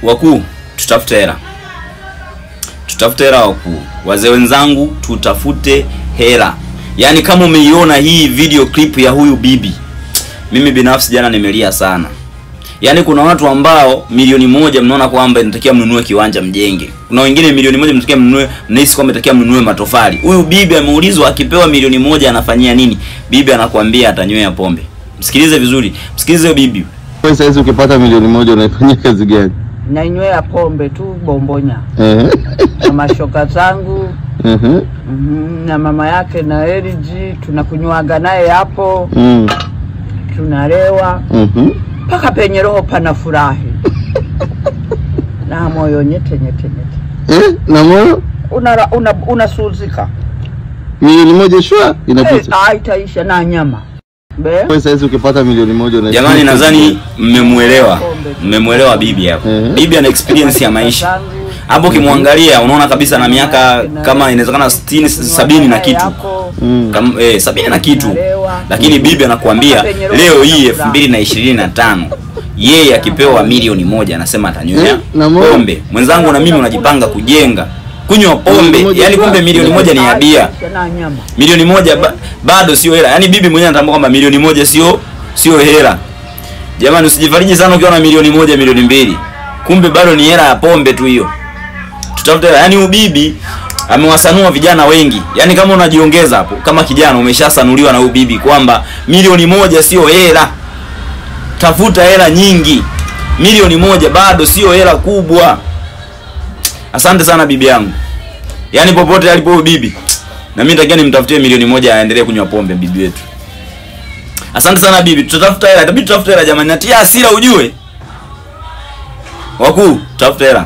Wakuu, tutafute hela. Tutafute hela wakuu. Wazee wenzangu, tutafute hela. Yaani kama umeiona hii video clip ya huyu bibi, mimi binafsi jana nimelia sana. Yaani kuna watu ambao milioni moja mnaona kwamba inatakiwa mnunue kiwanja mjenge. Kuna wengine milioni moja mnatakiwa mnunue, mnahisi kwamba inatakiwa mnunue matofali. Huyu bibi ameulizwa akipewa milioni moja anafanyia nini? Bibi anakuambia atanywea pombe. Msikilize vizuri. Msikilize bibi. Kwa sasa ukipata milioni moja unaifanyia kazi gani? Nainywea pombe tu Bombonya. Na mashoka zangu. Na mama yake na Eliji tunakunywaga naye hapo. Tunalewa. Paka penye roho pana furahi. Na moyo nyete. Na moyo unasuzika. Milioni moja shwa inapita. Itaisha na nyama. Kwa sasa ukipata milioni moja unaifanyia. Jamani, nadhani mmemuelewa. Mmemuelewa bibi hapo. Bibi ana experience ya maisha. Hapo kimwangalia unaona kabisa na miaka kama inawezekana 60 70 na kitu. 70 na kitu. Lakini bibi anakuambia leo hii 2025 yeye akipewa milioni moja anasema atanywea pombe. Mwenzangu na mimi unajipanga kujenga, kunywa pombe. Yaani kumbe milioni moja ni hadia. Milioni moja bado sio hela. Yaani bibi mwenyewe anatambua kwamba milioni moja sio hela. Jamani, usijifariji sana ukiwa na milioni moja, milioni mbili. Kumbe bado ni hela ya pombe tu hiyo. Tutafute hela. Yaani huyu bibi amewasanua vijana wengi. Yaani kama unajiongeza hapo kama kijana umeshasanuliwa na huyu bibi kwamba milioni moja sio hela. Tafuta hela nyingi. Milioni moja bado sio hela kubwa. Asante sana bibi yangu. Yaani popote alipo huyu bibi, na mimi nitakia nimtafutie milioni moja aendelee kunywa pombe bibi wetu. Asante sana bibi. Tutatafuta hela. Itabidi tutafute hela jamani. Natia hasira ujue. Wakuu, tutafuta hela.